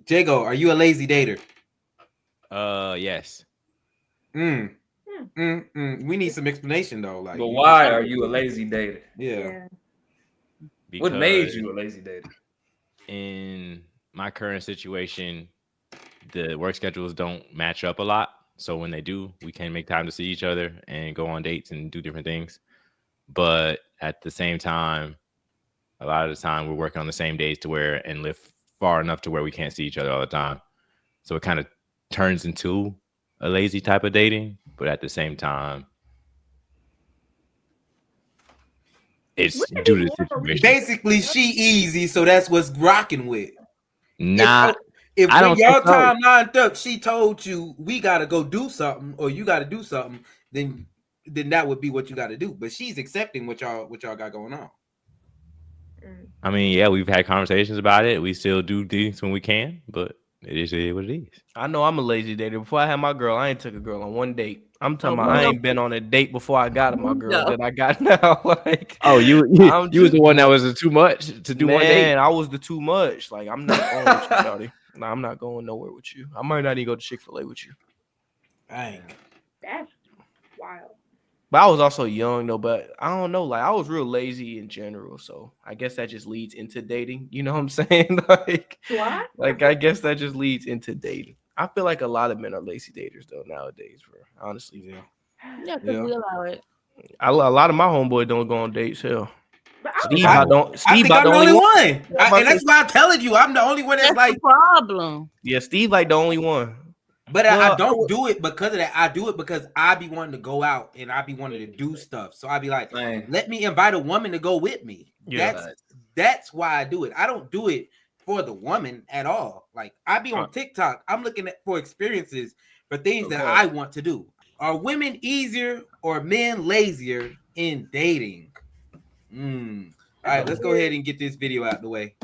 Jago, are you a lazy dater? Yes. We need some explanation though. Like, But you just why are you a lazy dater? yeah. What made Because you a lazy dater? in my current situation, the work schedules don't match up a lot. So when they do, we can make time to see each other and go on dates and do different things. But at the same time, a lot of the time we're working on the same days to where and live far enough to where we can't see each other all the time. So it kind of turns into a lazy type of dating, but at the same time, it's due to the situation. Basically, she easy, so that's what's rocking with. Nah, If I when don't y'all think so. time lined up, she told you we gotta go do something, or you gotta do something, then that would be what you gotta do. But she's accepting what y'all got going on. I mean, yeah, we've had conversations about it. We still do things when we can, but it is what it is. I know I'm a lazy dater. Before I had my girl, I ain't took a girl on one date. I'm talking about I ain't been on a date before I got my girl that I got now. Like, oh, you was the one that was too much to do one date. Man, I was the too much. Like, I'm not going with you, shawty. Nah, I'm not going nowhere with you. I might not even go to Chick-fil-A with you. Dang. That's wild. But I was also young though. But I don't know. Like, I was real lazy in general. So I guess that just leads into dating. You know what I'm saying? What? Like I guess that just leads into dating. I feel like a lot of men are lazy daters though nowadays, bro. Honestly, Yeah, because we allow it. A lot of my homeboys don't go on dates. Hell, Steve, I Steve think I'm the only one. And Yeah, that's why I'm telling you, I'm the only one that's like the problem. Yeah, Steve like the only one. But I don't do it because of that. I do it because I be wanting to go out and I be wanting to do stuff. So I be like, let me invite a woman to go with me. Yeah. That's why I do it. I don't do it for the woman at all. Like, I be on TikTok. I'm looking for experiences for things that I want to do. Are women easier or men lazier in dating? All right, let's go ahead and get this video out the way.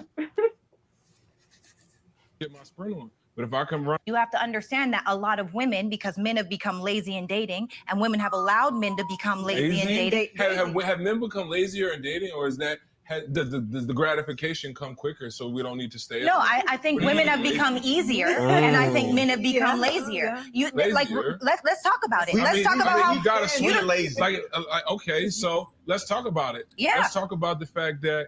Get my sprint on. But if I come run, you have to understand that a lot of women, because men have become lazy in dating, and women have allowed men to become lazy in dating. Have men become lazier in dating, or is that does the gratification come quicker, so we don't need to stay? No, I think women have become easier, and I think men have become lazier. Like let's talk about it. Let's talk about how you gotta swing lazy. Like, okay, so let's talk about it. Yeah. Let's talk about the fact that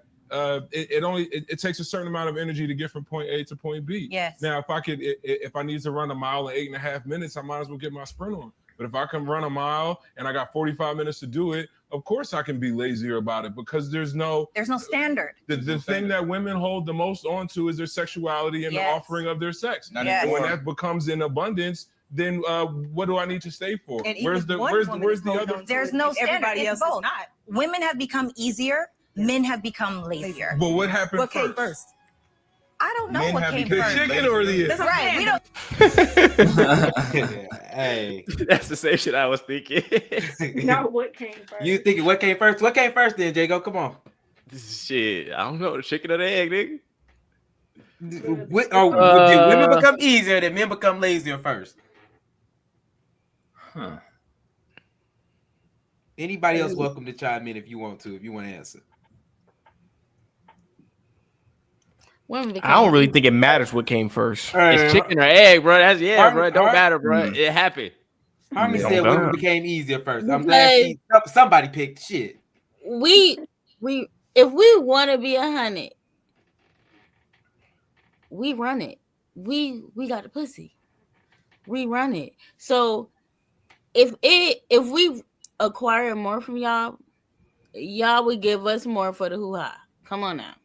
it takes a certain amount of energy to get from point A to point B. Yes. Now, if I need to run a mile in 8.5 minutes, I might as well get my sprint on. But if I can run a mile and I got 45 minutes to do it, of course I can be lazier about it because there's no standard. The thing that women hold the most onto is their sexuality and the offering of their sex. Yes. And when that becomes in abundance, then what do I need to stay for? Where's the other? There's no standard. It's both. Women have become easier. Men have become lazier. But what happened What came first? I don't know what came the first. The chicken or the egg? Right. We don't. Hey, that's the same shit I was thinking. No, what came first? You thinking what came first? What came first then, Jago? Come on. Shit, I don't know. The chicken or the egg, nigga. Did women become easier? Did men become lazier first? Huh. Anybody else welcome to chime in if you want to answer. I don't really think it matters what came first. It's chicken or egg, bro. That's bro. It don't matter, bro. It happened. Harmony said women became easier first. I'm glad somebody picked shit. We if we want to be 100, we run it. We got the pussy. We run it. So if we acquire more from y'all would give us more for the hoo-ha. Come on now.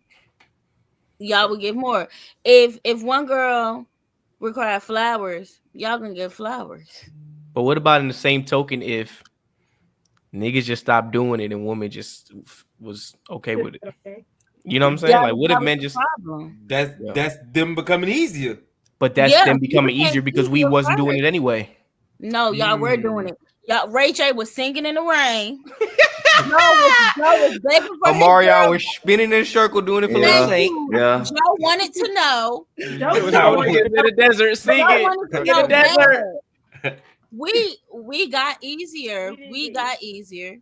Y'all would give more. If one girl require flowers, y'all gonna get flowers. But what about in the same token if niggas just stopped doing it and women just was okay with it? You know what I'm saying? Like, what if men just that's them becoming easier? But that's them becoming easier because we wasn't doing it anyway. No, y'all were doing it. Y'all, Ray J was singing in the rain. Mario was spinning in a circle doing it for the sake. Yeah. Joe wanted to know. It was in the desert singing in the desert. We got easier. We got easier.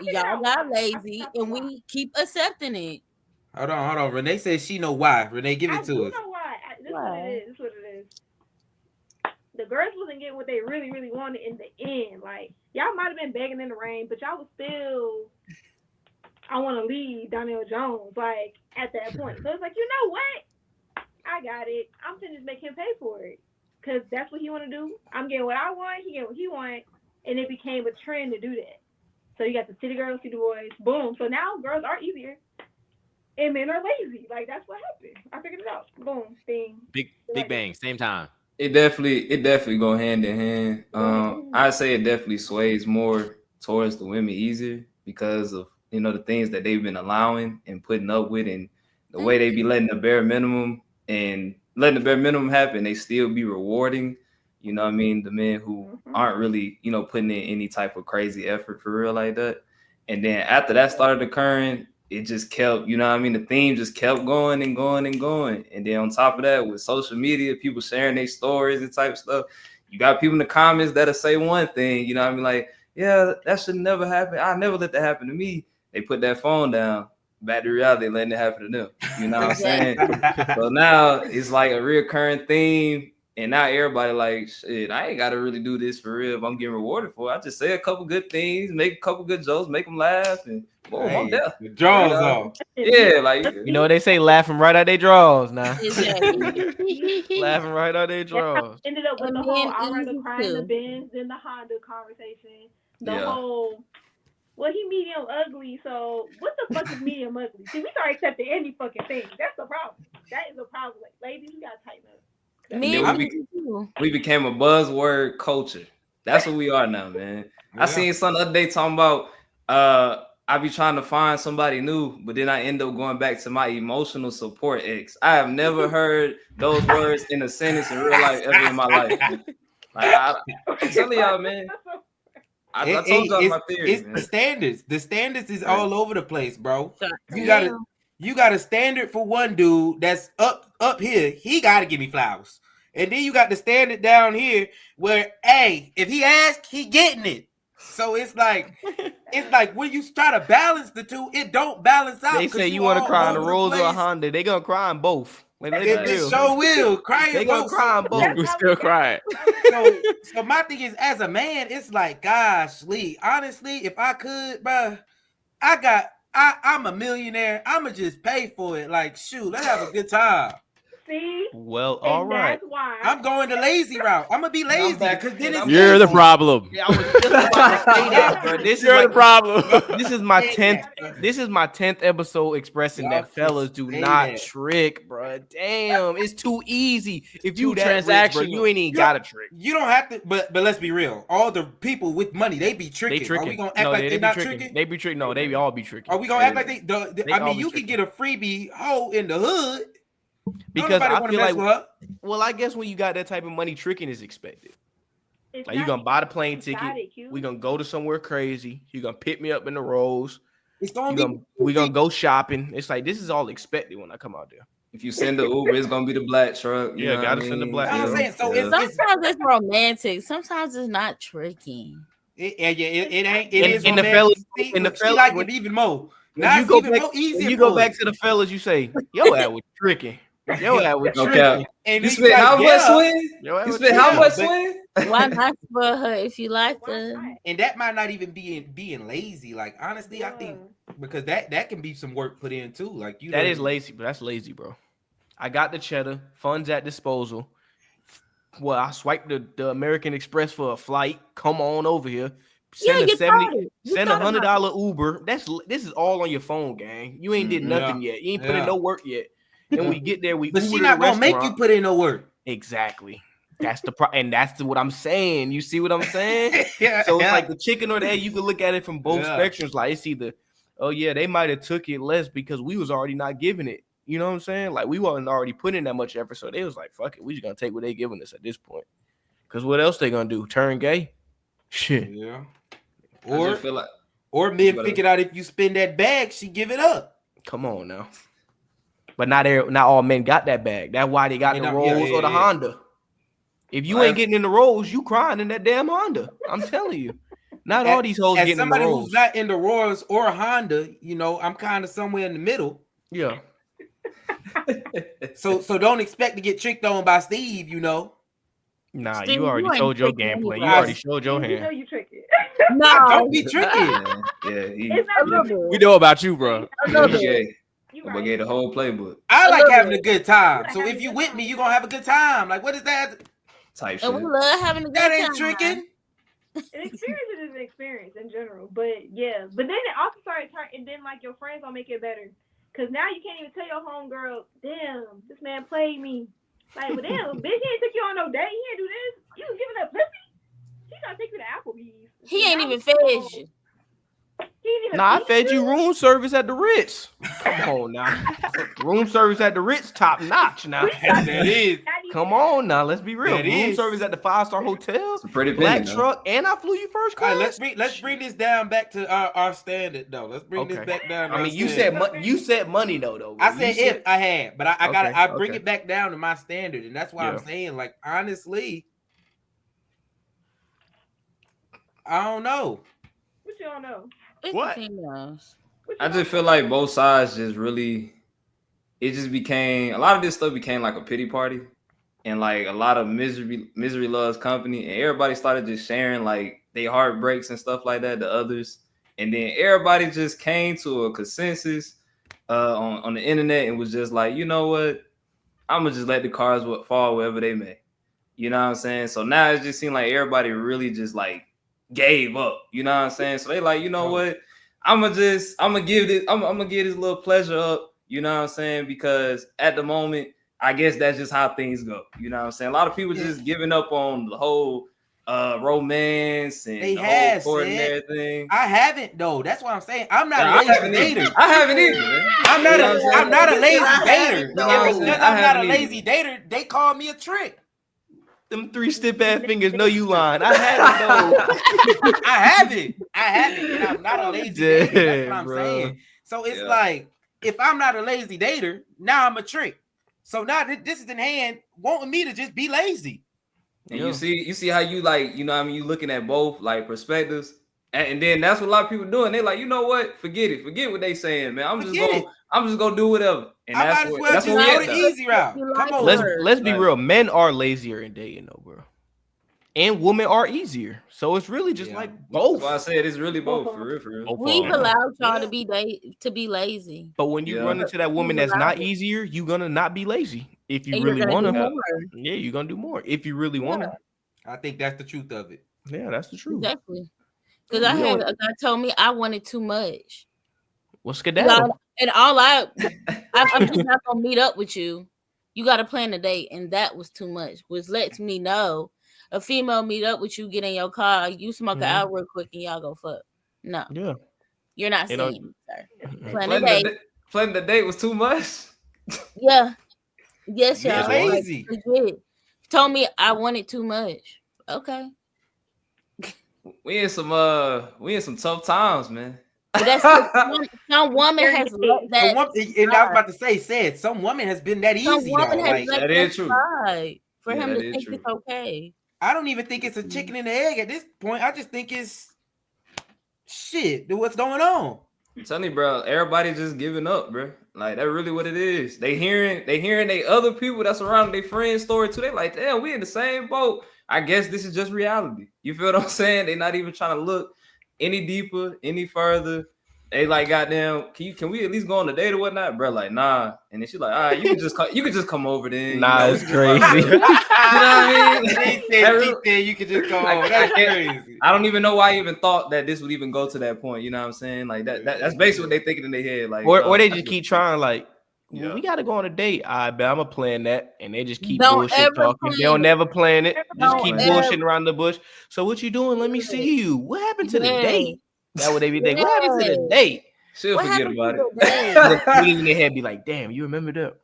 Y'all got lazy, and we keep accepting it. Hold on. Renee says she know why. Renee, give it to us. I know why. This is what it is. The girls wasn't getting what they really, really wanted in the end. Like, y'all might have been begging in the rain, but y'all was still, I want to leave Donnell Jones, like, at that point. So it's like, you know what? I got it. I'm finna just make him pay for it. Because that's what he want to do. I'm getting what I want. He getting what he want. And it became a trend to do that. So you got the city girls, city boys. Boom. So now girls are easier. And men are lazy. Like, that's what happened. I figured it out. Boom. Thing. Big bang, same time. It definitely go hand in hand. I'd say it definitely sways more towards the women easier because of, you know, the things that they've been allowing and putting up with, and the way they be letting the bare minimum happen, they still be rewarding, you know what I mean, the men who aren't really, you know, putting in any type of crazy effort for real like that. And then after that started occurring, it just kept, you know what I mean, the theme just kept going and going and going. And then on top of that, with social media, people sharing their stories and type of stuff, you got people in the comments that'll say one thing, you know what I mean, like, yeah, that should never happen. I never let that happen to me. They put that phone down. Back to reality, letting it happen to them. You know what I'm saying? So now it's like a reoccurring theme. And now everybody like, shit, I ain't got to really do this for real if I'm getting rewarded for it. I just say a couple good things, make a couple good jokes, make them laugh, and boom, I'm there. The draws off. Yeah, like, you know what they say, laughing right out their draws now. Exactly. Laughing right out their draws. Ended up with the whole I'd rather cry in the Benz than the Honda conversation. The whole, well, he medium ugly, so what the fuck is medium ugly? See, we start accepting any fucking thing. That's the problem. That is a problem. Like, ladies, we gotta tighten up. We became a buzzword culture. That's what we are now, man. Yeah. I seen some the other day talking about I be trying to find somebody new, but then I end up going back to my emotional support ex. I have never heard those words in a sentence in real life ever in my life. Man. Like, I'm telling y'all, man. I told y'all my theory. It's man. The standards is all over the place, bro. You got a standard for one dude that's up here. He got to give me flowers. And then you got the standard down here where, hey, if he asks, he getting it. So it's like when you try to balance the two, it don't balance out. They say you want to cry in a Rolls or a Honda. They gonna cry in both. It sure will. Cry they gonna cry in both. We still crying. So my thing is, as a man, it's like, gosh, Lee, honestly, if I could, bro, I'm a millionaire. I'ma just pay for it. Like, shoot, let's have a good time. See? Well, all right. That's why I'm going the lazy route. I'm gonna be lazy because then it's you're the problem. Yeah, I was just about to say that, bro. You're the problem. This is my 10th. This is my 10th episode expressing that fellas do not trick, bro. Damn, it's too easy. If you transactional, you ain't even got to trick. You don't have to. But let's be real. All the people with money, they be tricking. They tricking. Are we gonna act like they're not tricking? They be tricking. No, they all be tricking. Are we gonna act like they? I mean, you can get a freebie hoe in the hood. Because I feel like, well, I guess when you got that type of money, tricking is expected. Like, you're gonna buy the plane ticket. We're gonna go to somewhere crazy. You're gonna pick me up in the Rolls. We're gonna go shopping. It's like, this is all expected when I come out there. If you send the Uber, it's gonna be the black truck. You know gotta send the black truck. Sometimes it's romantic. Sometimes it's not tricking. It ain't. It is. And the fellas, she like it even more. Now you go back to the fellas, you say, yo, that was tricking. Yo, that was tricking. And you spent how much, Wynn? You spent how much, Wynn? Why not for her if you like her? And that might not even be being lazy. Like, honestly, I think because that can be some work put in too. Like, that is lazy, but that's lazy, bro. I got the cheddar, funds at disposal. Well, I swiped the American Express for a flight. Come on over here. Send $100 Uber. This is all on your phone, gang. You ain't did nothing yet. You ain't put in no work yet. And we get there, but she not gonna make you put in no work. Exactly. That's the and that's what I'm saying. You see what I'm saying? So it's like the chicken or the egg. You can look at it from both spectrums. Like, it's either, oh yeah, they might have took it less because we was already not giving it. You know what I'm saying? Like, we wasn't already putting in that much effort, so they was like, fuck it, we just gonna take what they giving us at this point. Because what else they gonna do? Turn gay? Shit. Yeah. Or men figured out if you spend that bag, she give it up. Come on now. But not all men got that bag. That's why they got the Rolls or the Honda. If you ain't getting in the Rolls, you crying in that damn Honda. I'm telling you. Not all these hoes getting in the Rolls. Somebody who's not in the Rolls or Honda, you know, I'm kind of somewhere in the middle. Yeah. So don't expect to get tricked on by Steve, you know. Nah, Steve, you already you ain't showed your tricking gameplay. You anybody. already showed your You know hand. you tricky. No, Don't be tricky. Yeah, It's not a little tricky. bit. We know about you, bro. A yeah, little he bit. gave, You but right. gave the whole playbook I A like little having bit. a good time. You So having if a you good with time. me, you gonna have a good time. Like, what is that? type And we shit. love having a good That time. ain't tricking. An experience is an experience in general, but yeah. But then it also started turning, and then like your friends don't make it better, cause now you can't even tell your homegirl, damn, this man played me. Like, well, damn, bitch, he ain't took you on no date. He ain't do this. You was giving up pussy. He gonna take you to Applebee's. He ain't even fed you. He ain't even Nah, I feed fed you you. room service at the Ritz. Come on now. Room service at the Ritz, top notch now. That is. Come on now, let's be real. That Room is. service at the 5-star hotel, It's a pretty black penny, though. truck, and I flew you first All class. right, let's bring this down back to our standard though. Let's bring this back down. To I our mean, you standard. said money though. I said if I had, but I gotta Okay, bring okay. it back down to my standard, and that's why I'm Yeah. saying, like, honestly, I don't know. What you don't know? It's What? the females. I just feel like both sides just really, it just became, a lot of this stuff became like a pity party, and like a lot of misery loves company, and everybody started just sharing like their heartbreaks and stuff like that to others, and then everybody just came to a consensus on the internet and was just like, you know what, I'm gonna just let the cards fall wherever they may. You know what I'm saying? So now it just seemed like everybody really just like gave up. You know what I'm saying? So they like, you know what? I'm gonna give this little pleasure up. You know what I'm saying? Because at the moment, I guess that's just how things go. You know what I'm saying? A lot of people just giving up on the whole romance and They the have whole court and said. everything. I haven't though. That's what I'm saying. I'm not Yeah, a I lazy haven't either. dater. I haven't either, man. I'm You not know what I'm saying? I'm not a lazy I haven't, dater. you know what I'm And saying? because I I'm not a haven't lazy either. dater, they call me a trick. Them 3 stiff-ass fingers know you lying. I had it though. I have it, and I'm not a lazy dater. That's what I'm Bro. saying. So it's like, if I'm not a lazy dater, now I'm a trick. So now this is in hand wanting me to just be lazy. And you see how you like, you know what I mean, you looking at both like perspectives. And then that's what a lot of people doing. They like, you know what? Forget it. Forget what they saying, man. I'm just gonna do whatever. And I that's might as what well that's just what we go at, the though. easy route. Come on. Let's be real. Men are lazier in dating though, bro. And women are easier. So it's really just like both. That's why I said it's really both, for real, for real. We've allowed y'all to be lazy. But when you run into that woman that's not easier, you're gonna not be lazy. If you And really you're want gonna to, do more. yeah, you're gonna do more. If you really want to, I think that's the truth of it. Yeah, that's the truth. Definitely. Because I had a guy told me I wanted too much. What's skedaddle? And I'm just not gonna meet up with you. You got to plan a date, and that was too much. Which lets me know a female meet up with you, get in your car, you smoke an hour real quick, and y'all go fuck. No, you're not seeing me, sir. Planning the date was too much. Yeah, yes, y'all. Lazy. Like, told me I wanted too much. Okay. We in some tough times, man. But that's some woman has let that. And I was about to say, some woman has been that Some easy. woman Though. has Like, let that is true. slide for him to that is think true. it's okay. I don't even think it's a chicken and the egg at this point. I just think it's shit. What's going on? I'm telling you, bro. Everybody just giving up, bro. Like that's really what it is. They hearing they other people that's around their friend's story too. They like, damn, we in the same boat. I guess this is just reality. You feel what I'm saying? They not even trying to look any deeper, any further. They like, goddamn, can we at least go on a date or whatnot, bro? Like, nah. And then she's like, all right, you can just come over then. Nah, you know, it's crazy. You know what I mean? You could just go over. That's crazy. I don't even know why I even thought that this would even go to that point. You know what I'm saying? Like that's basically what they thinking in their head. Like, or they just keep trying. Like, well, we got to go on a date. I bet I'm gonna plan that, and they just keep bullshit talking. They don't never plan it. Just keep bullshitting around the bush. So what you doing? Let me see you. What happened to the date? That's what they be thinking. What happened to the date? She'll forget about it. In their head, be like, "Damn, you remember that?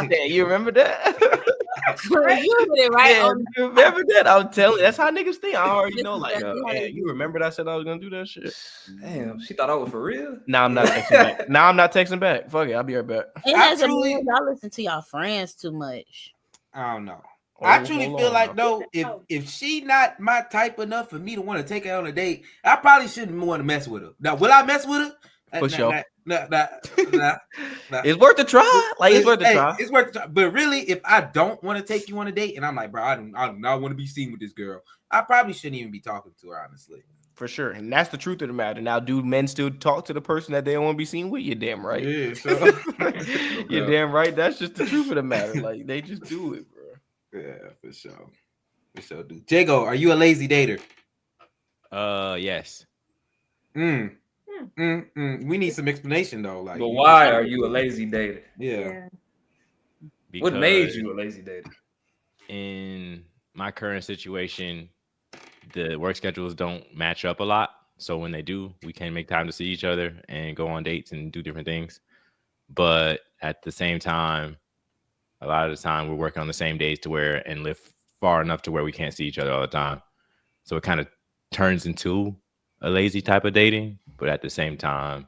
Yeah, you remember that? You it right? Yeah, you remember that? I'm telling you, that's how niggas think. I already know. Like, man, you remember that I said I was gonna do that shit? Damn, she thought I was for real. Now I'm not texting back. Now I'm not texting back. Fuck it, I'll be right back. And as a man, y'all listen to y'all friends too much. I don't know. I truly feel like though, if she not my type enough for me to want to take her on a date, I probably shouldn't want to mess with her. Now, will I mess with her? For sure. It's worth a try. Like it's worth a try. It's worth a try. But really, if I don't want to take you on a date, and I'm like, bro, I do not want to be seen with this girl, I probably shouldn't even be talking to her, honestly. For sure. And that's the truth of the matter. Now, do men still talk to the person that they don't want to be seen with? You're damn right. Yeah, so. You're damn right. That's just the truth of the matter. Like, they just do it, bro. Yeah, for sure. For sure, dude. Jago, are you a lazy dater? Yes. We need some explanation, though. Like, but why are you a lazy dater? Yeah. What made you a lazy dater? In my current situation, the work schedules don't match up a lot. So when they do, we can make time to see each other and go on dates and do different things. But at the same time, a lot of the time we're working on the same days to where and live far enough to where we can't see each other all the time. So it kind of turns into a lazy type of dating. But at the same time,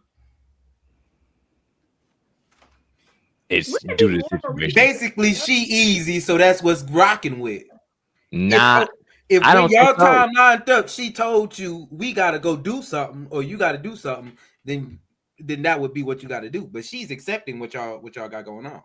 it's due to the situation. Basically, she easy, so that's what's rocking with. If I when don't y'all think so. time lined up, she told you we gotta go do something or you gotta do something, then that would be what you gotta do. But she's accepting what y'all got going on.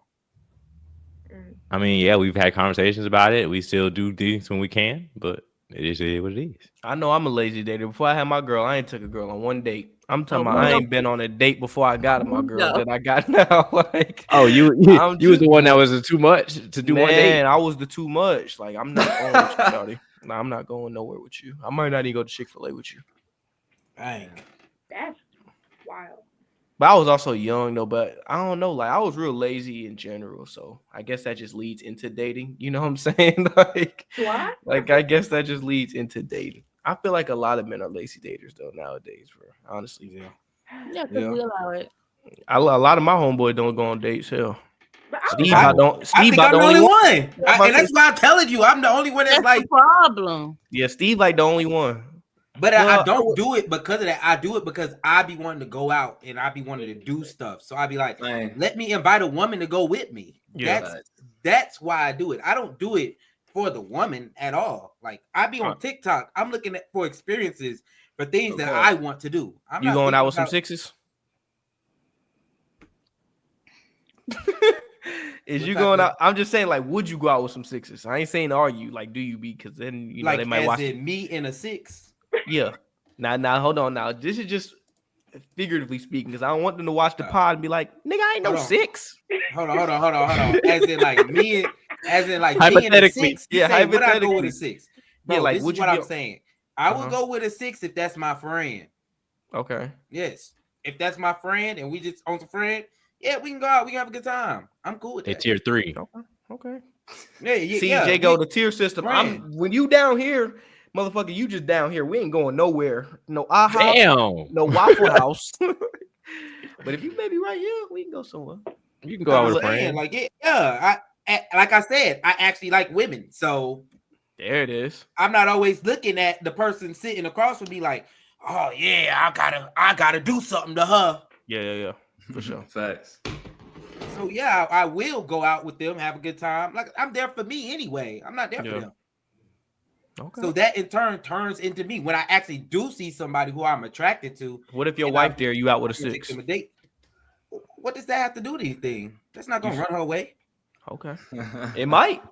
I mean, yeah, we've had conversations about it. We still do things when we can, but it is what it is. I know I'm a lazy dater. Before I had my girl, I ain't took a girl on one date. I'm talking about I ain't been on a date before I got my girl that I got now. Like, you was the one that was too much to do one date. I was the too much. Like, I'm not going with you, Shawty. Nah, I'm not going nowhere with you. I might not even go to Chick-fil-A with you. Dang. That's wild. But I was also young though, but I don't know. Like, I was real lazy in general. So I guess that just leads into dating. You know what I'm saying? What? Like, I guess that just leads into dating. I feel like a lot of men are lazy daters though nowadays, bro. Honestly. Yeah, because we allow it. A lot of my homeboys don't go on dates. Hell. Steve, I'm the only one. And that's why I'm telling you, I'm the only one that's like the problem. Yeah, Steve like the only one. But I don't do it because of that. I do it because I be wanting to go out and I be wanting to do stuff. So I be like, let me invite a woman to go with me. Yeah. That's why I do it. I don't do it for the woman at all. Like, I be on TikTok. I'm looking for experiences for things that I want to do. You going out with some sixes? Is you going out? I'm just saying, like, would you go out with some sixes? I ain't saying are you. Like, do you be? Because then you know like, they might watch it. Me in a six. Yeah. Now, hold on. Now, this is just figuratively speaking, because I don't want them to watch the pod and be like, "Nigga, I ain't no six." Hold on. As in, like me, as in, like me in a six. Yeah, hypothetically. Would I go with a six? Bro, yeah, like, this is what I'm saying. I would go with a six if that's my friend. Okay. Yes, if that's my friend and we just on some friend. Yeah, we can go out. We can have a good time. I'm cool with that. Tier 3. Okay. Yeah. See, Jago, the tier system. When you down here, motherfucker, you just down here. We ain't going nowhere. No Damn. No Waffle House. But if you may be right here, we can go somewhere. You can go out with a friend. Like, like I said, I actually like women. So there it is. I'm not always looking at the person sitting across from me like, oh yeah, I gotta do something to her. Yeah. For sure. Facts. So yeah, I will go out with them, have a good time. Like, I'm there for me anyway. I'm not there for them. Okay. So that in turn turns into me when I actually do see somebody who I'm attracted to. What if your wife there, you out with a six? A date? What does that have to do with anything? That's not gonna run her away. Okay. It might.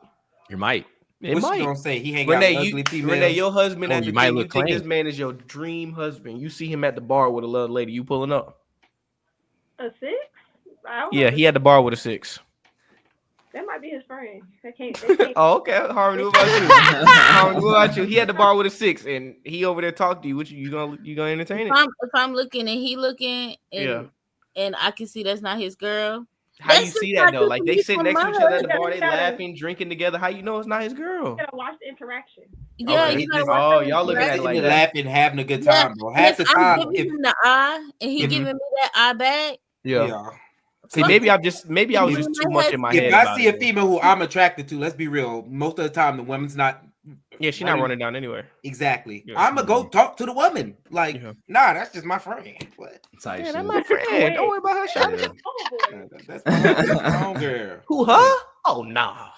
You might. What's she gonna say? He hang out with ugly females. Renee, your husband at the might thing, look you think this man is your dream husband. You see him at the bar with a little lady. You pulling up? A six? Yeah, he had the bar with a six. That might be his friend. They can't. Oh, okay. Harmony, what about you? He had the bar with a six, and he over there talk to you. What you gonna entertain it? If I'm looking and he looking, and I can see that's not his girl. How you see that though? Like, they sit next to each other at the bar, they laughing, drinking together. How you know it's not his girl? You gotta watch the interaction. Yeah, you gotta watch y'all looking at it like laughing, having a good time, bro. Half the time, I'm giving him the eye, and he giving me that eye back. Yeah. See, maybe I was just too much in my head. If I see a female who I'm attracted to, let's be real. Most of the time, the woman's not. Yeah, she's not running down anywhere. Exactly. Yeah. I'm gonna go talk to the woman. Like, nah, that's just my friend. What? Yeah, that's my friend. Don't worry about her. That's my girl. Who? Her? Oh, nah.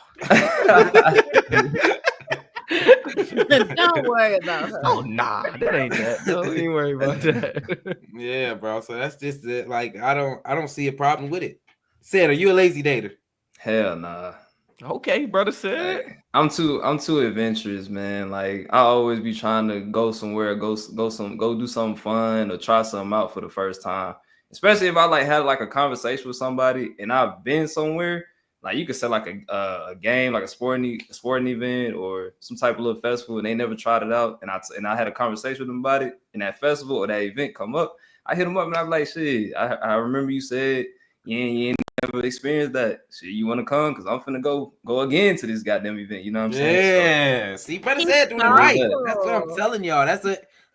Don't worry about her. Oh nah, that ain't that. Don't even worry about that. Yeah, bro. So that's just it. Like I don't see a problem with it. Said, are you a lazy dater? Hell nah. Okay, brother said. Like, I'm too adventurous, man. Like I always be trying to go somewhere, go do something fun or try something out for the first time. Especially if I like had like a conversation with somebody and I've been somewhere. Like you could say like a game, like a sporting event or some type of little festival, and they never tried it out. And I had a conversation with them about it, and that festival or that event come up. I hit them up and I'm like, shit. I remember you said you ain't never experienced that. Shit, you want to come? Cause I'm finna go again to this goddamn event. You know what I'm saying? Yeah. See, brother said doing it right. That's what I'm telling y'all. That's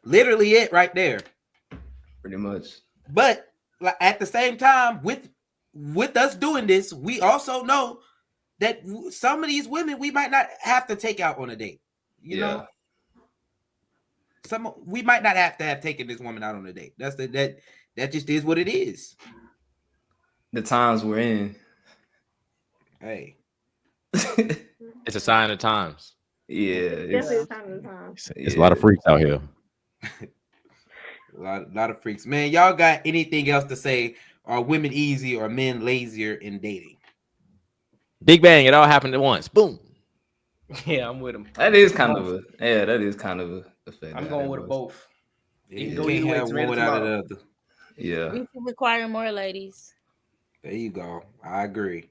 literally it right there. Pretty much. But at the same time, with us doing this, we also know that some of these women we might not have to take out on a date. You know, we might not have to have taken this woman out on a date. That just is what it is. The times we're in. Hey, it's a sign of times. Yeah, Definitely a sign of the time. It's a lot of freaks out here. a lot of freaks, man. Y'all got anything else to say? Are women easy or men lazier in dating? Big bang! It all happened at once. Boom. Yeah, I'm with him. That is kind of a thing. I'm going with both. You can go either way. One without the other. Yeah. We should require more ladies. There you go. I agree.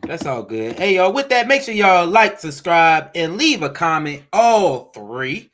That's all good. Hey, y'all, with that, make sure y'all like, subscribe, and leave a comment. All 3.